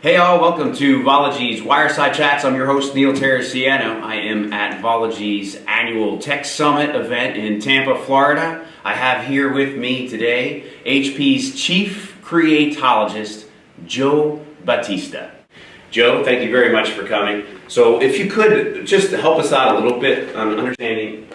Hey all, welcome to Volugy's Wireside Chats. I'm your host, Neal Terracciano. I am at Volugy's annual Tech Summit event in Tampa, Florida. I have here with me today HP's Chief Creatologist, Joe Batista. Joe, thank you very much for coming. So if you could just help us out a little bit on understanding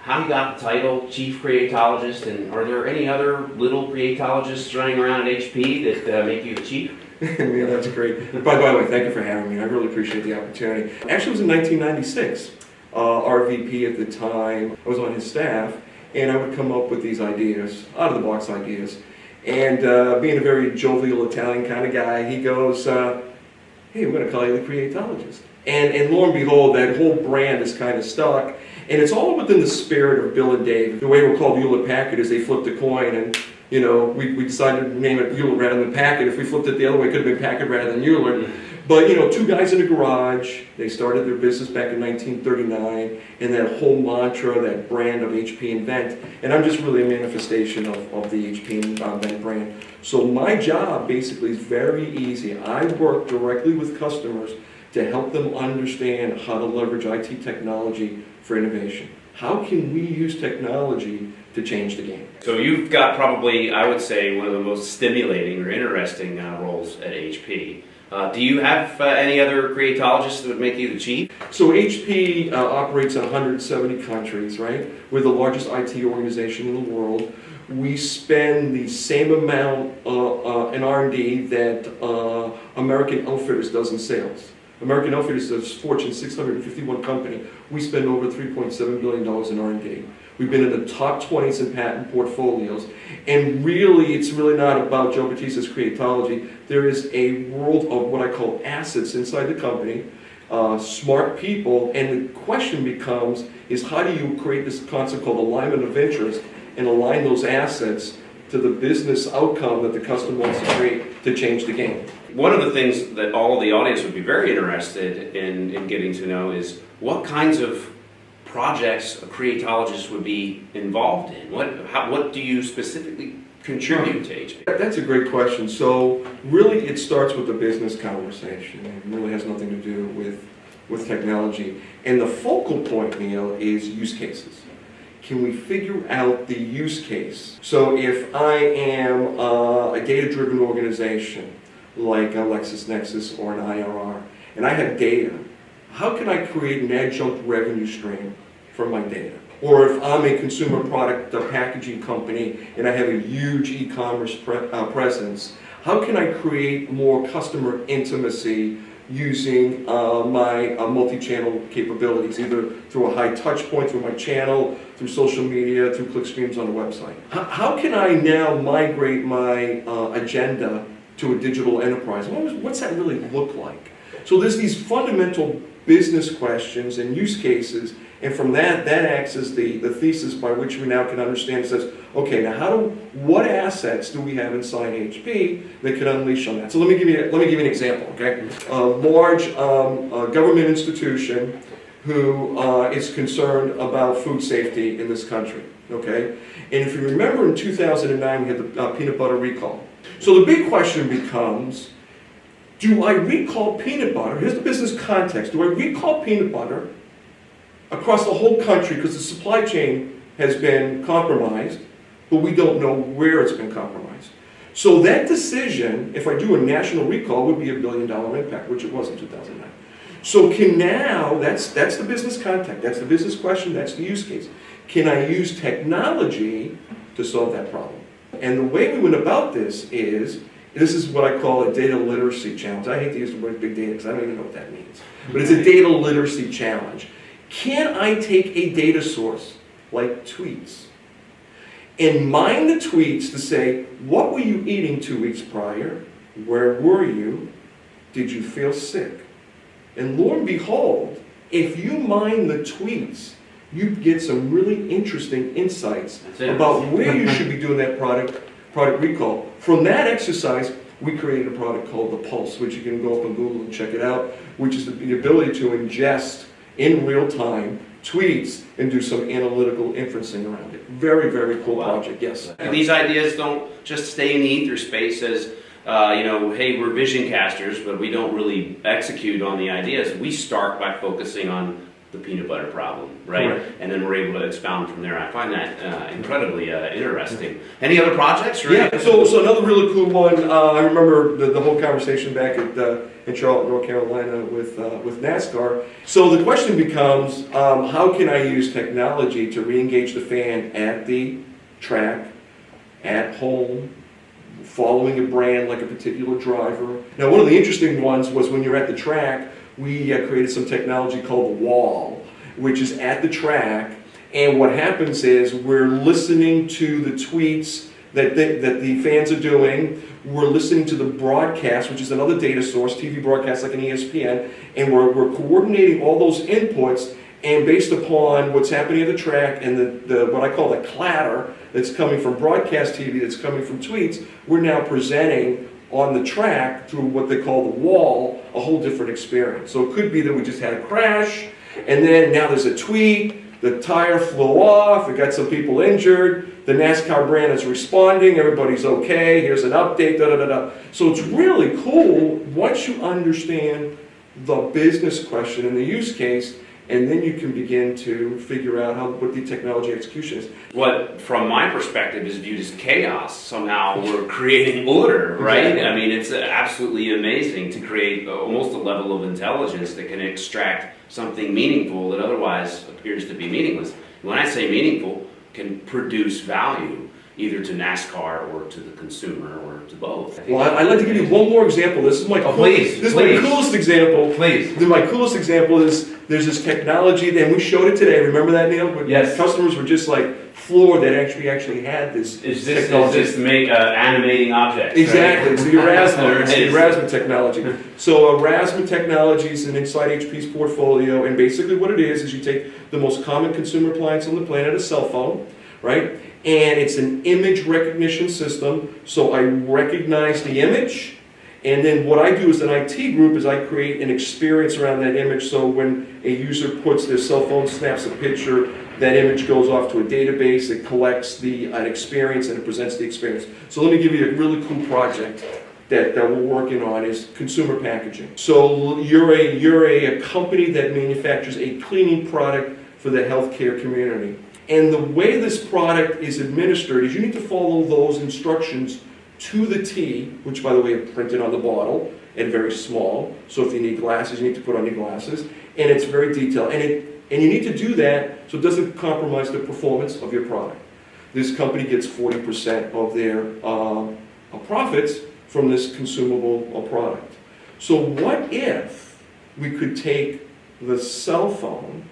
how you got the title Chief Creatologist, and are there any other little creatologists running around at HP that make you the chief? Yeah, that's great. By the way, thank you for having me. I really appreciate the opportunity. Actually, it was in 1996. Our VP at the time, I was on his staff, and I would come up with these ideas, out-of-the-box ideas. And being a very jovial Italian kind of guy, he goes, hey, we're going to call you the Creatologist. And lo and behold, that whole brand is kind of stuck. And it's all within the spirit of Bill and Dave. The way we're called Hewlett-Packard is they flipped a coin, and you know, we decided to name it Hewlett rather than Packard. If we flipped it the other way, it could have been Packard rather than Hewlett. But you know, two guys in a garage, they started their business back in 1939, and that whole mantra, that brand of HP Invent, and I'm just really a manifestation of the HP Invent brand. So my job basically is very easy. I work directly with customers to help them understand how to leverage IT technology for innovation. How can we use technology to change the game? So you've got probably, I would say, one of the most stimulating or interesting roles at HP. Do you have any other creatologists that would make you the chief? So HP operates in 170 countries, right? We're the largest IT organization in the world. We spend the same amount in R&D that American Outfitters does in sales. American Outfitters is a Fortune 651 company. We spend over $3.7 billion in R&D. We've been in the top 20s in patent portfolios. And really, it's really not about Joe Batista's creatology. There is a world of what I call assets inside the company, smart people, and the question becomes, is how do you create this concept called alignment of interest and align those assets to the business outcome that the customer wants to create to change the game. One of the things that all of the audience would be very interested in getting to know is what kinds of projects a creatologist would be involved in. What do you specifically contribute to HP? That's a great question. So really it starts with the business conversation. It really has nothing to do with technology. And the focal point, Neal, is use cases. Can we figure out the use case? So if I am a data-driven organization, like a LexisNexis or an IRR, and I have data, how can I create an adjunct revenue stream from my data? Or if I'm a consumer product packaging company and I have a huge e-commerce presence, how can I create more customer intimacy using my multi-channel capabilities, either through a high touch point, through my channel, through social media, through click streams on the website? How can I now migrate my agenda to a digital enterprise? What's that really look like? So there's these fundamental business questions and use cases, and from that acts as the thesis by which we now can understand. It says, okay, now what assets do we have inside HP that can unleash on that? So let me give you an example. Okay, a large government institution who is concerned about food safety in this country. Okay, and if you remember, in 2009 we had the peanut butter recall. So the big question becomes, do I recall peanut butter? Here's the business context. Do I recall peanut butter across the whole country because the supply chain has been compromised, but we don't know where it's been compromised? So that decision, if I do a national recall, would be $1 billion impact, which it was in 2009. So that's the business context, that's the business question, that's the use case. Can I use technology to solve that problem? And the way we went about this is what I call a data literacy challenge. I hate to use the word big data because I don't even know what that means. But it's a data literacy challenge. Can I take a data source like tweets and mine the tweets to say, what were you eating 2 weeks prior? Where were you? Did you feel sick? And lo and behold, if you mine the tweets, you get some really interesting insights about where you should be doing that product recall. From that exercise, we created a product called the Pulse, which you can go up on Google and check it out, which is the ability to ingest in real time tweets and do some analytical inferencing around it. Very, very cool project, yes. And these ideas don't just stay in the ether space as hey, we're vision casters, but we don't really execute on the ideas. We start by focusing on the peanut butter problem, right? Correct. And then we're able to expound from there. I find that incredibly interesting. Any other projects? Yeah, so another really cool one, I remember the whole conversation back in Charlotte, North Carolina with NASCAR. So the question becomes, how can I use technology to re-engage the fan at the track, at home, following a brand like a particular driver? Now, one of the interesting ones was when you're at the track, we created some technology called the wall, which is at the track, and what happens is we're listening to the tweets that the fans are doing, we're listening to the broadcast, which is another data source, TV broadcast like an ESPN, and we're coordinating all those inputs, and based upon what's happening at the track and the what I call the clatter that's coming from broadcast TV, that's coming from tweets, we're now presenting on the track through what they call the wall, a whole different experience. So it could be that we just had a crash, and then now there's a tweet, the tire flew off, it got some people injured, the NASCAR brand is responding, everybody's okay, here's an update, da-da-da-da. So it's really cool once you understand the business question and the use case, and then you can begin to figure out what the technology execution is. What, from my perspective, is viewed as chaos. Somehow we're creating order, right? Exactly. I mean, it's absolutely amazing to create almost a level of intelligence that can extract something meaningful that otherwise appears to be meaningless. When I say meaningful, can produce value either to NASCAR or to the consumer or to both. Well, I'd like to give you one more example. This is my my coolest example. Please. My coolest example is there's this technology, and we showed it today. Remember that, Neal? Yes. Customers were just like floored that actually had this technology. Is this make animating objects? Exactly. Right? It's the Erasmus. It's the Erasmus technology. So Erasmus technology is an inside HP's portfolio, and basically what it is you take the most common consumer appliance on the planet, a cell phone, right? And it's an image recognition system, so I recognize the image, and then what I do as an IT group is I create an experience around that image, so when a user puts their cell phone, snaps a picture, that image goes off to a database, it collects an experience, and it presents the experience. So let me give you a really cool project that we're working on is consumer packaging. So you're a company that manufactures a cleaning product for the healthcare community. And the way this product is administered is you need to follow those instructions to the T, which by the way are printed on the bottle and very small. So if you need glasses, you need to put on your glasses. And it's very detailed. And you need to do that so it doesn't compromise the performance of your product. This company gets 40% of their profits from this consumable product. So what if we could take the cell phone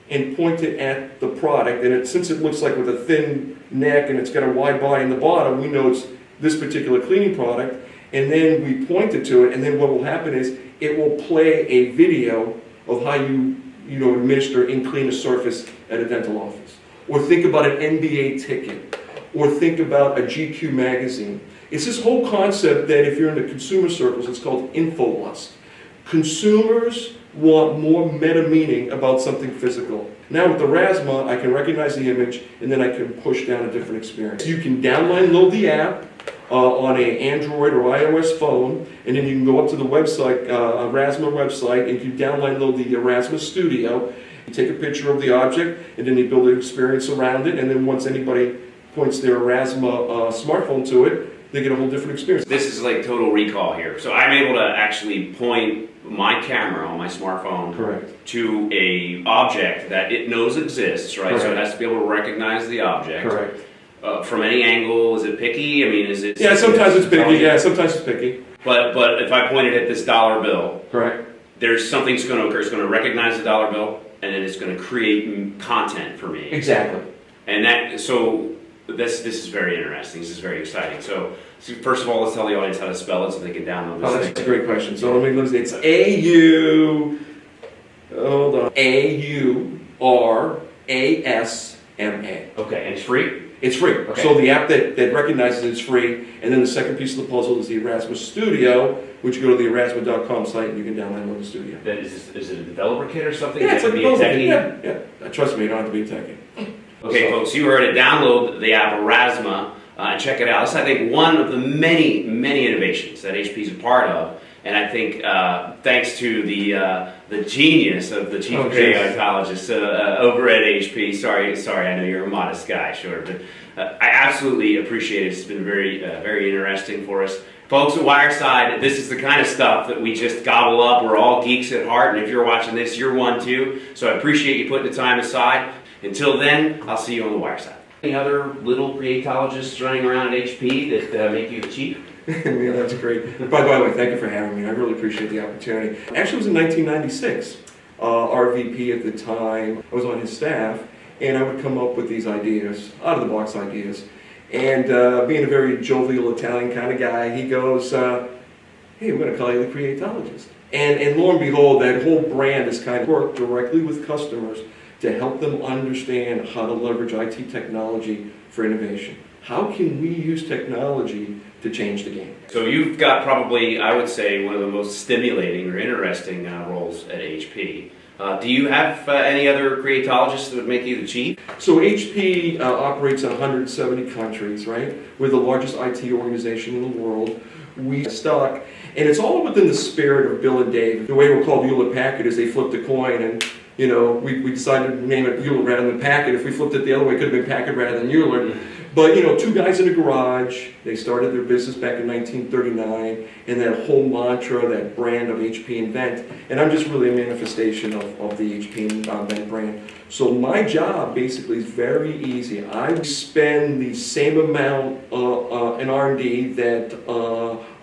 and point it at the product, and since it looks like with a thin neck and it's got a wide body in the bottom, we know it's this particular cleaning product, and then we point it to it, and then what will happen is it will play a video of how you administer and clean a surface at a dental office. Or think about an NBA ticket, or think about a GQ magazine. It's this whole concept that if you're in the consumer circles, it's called info-lust. Consumers want more meta meaning about something physical. Now with the Rasma, I can recognize the image and then I can push down a different experience. You can download the app on an Android or iOS phone, and then you can go up to the website, Rasma website, and you can download the Rasma Studio. You take a picture of the object, and then you build an experience around it, and then once anybody points their Rasma smartphone to it, they get a whole different experience. This is like total recall here. So I'm able to actually point my camera on my smartphone Correct. to a object that it knows exists, right? Correct. So it has to be able to recognize the object. Correct. From any angle, is it picky? I mean, is it? Yeah, sometimes it's picky. Yeah, sometimes it's picky. But if I pointed at this dollar bill, Correct. there's something's going to occur. It's going to recognize the dollar bill, and then it's going to create content for me. Exactly. And this is very interesting. This is very exciting. So first of all, let's tell the audience how to spell it so they can download this. Oh, that's a great question. So let me look. It's A-U. Hold on. A-U-R-A-S-M-A. Okay, and it's free? It's free. Okay. So the app that recognizes it is free. And then the second piece of the puzzle is the Erasmus Studio, which you go to the Erasmus.com site and you can download the studio. Is it a developer kit or something? Yeah, it's like a developer kit. Yeah. Trust me, you don't have to be techie. Okay, folks, you heard it. Download the app Erasmus and check it out. This is, I think, one of the many, many innovations that HP is a part of. And I think thanks to the genius of the Chief Creatologist over at HP. Sorry, I know you're a modest guy, sure, but I absolutely appreciate it. It's been very, very interesting for us. Folks at Wireside, this is the kind of stuff that we just gobble up. We're all geeks at heart, and if you're watching this, you're one too. So I appreciate you putting the time aside. Until then, I'll see you on the Wireside. Any other little creatologists running around at HP that make you the chief? Yeah, that's great. By the way, thank you for having me. I really appreciate the opportunity. Actually, it was in 1996. Our VP at the time, I was on his staff, and I would come up with these ideas, out-of-the-box ideas. And being a very jovial Italian kind of guy, he goes, hey, we're going to call you the Creatologist. And lo and behold, that whole brand has kind of worked directly with customers to help them understand how to leverage IT technology for innovation. How can we use technology to change the game? So you've got probably, I would say, one of the most stimulating or interesting roles at HP. Do you have any other creatologists that would make you the chief? So HP operates in 170 countries, right? We're the largest IT organization in the world. We stock, and it's all within the spirit of Bill and Dave. The way we're called Hewlett-Packard is they flipped a coin, and you know, we decided to name it Hewlett rather than Packard. If we flipped it the other way, it could have been Packard rather than Hewlett. But, you know, two guys in a garage, they started their business back in 1939, and that whole mantra, that brand of HP Invent, and I'm just really a manifestation of the HP Invent brand. So my job basically is very easy. I spend the same amount in R&D that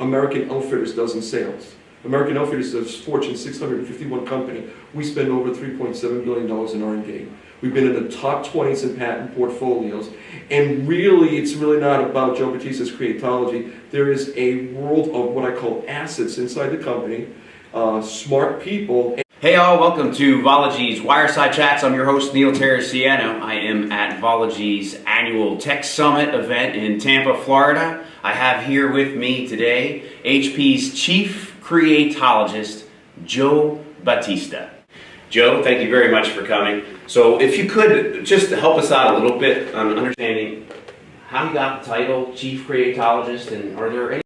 American Outfitters does in sales. American Outfitters is a Fortune 651 company. We spend over $3.7 billion in R&D. We've been in the top 20s in patent portfolios. And really, it's really not about Joe Batista's Creatology. There is a world of what I call assets inside the company, smart people. Hey all, welcome to Vology's Wireside Chats. I'm your host, Neal Terracciano. I am at Vology's annual Tech Summit event in Tampa, Florida. I have here with me today HP's Chief Creatologist, Joe Batista. Joe, thank you very much for coming. So if you could just help us out a little bit on understanding how you got the title Chief Creatologist, and are there any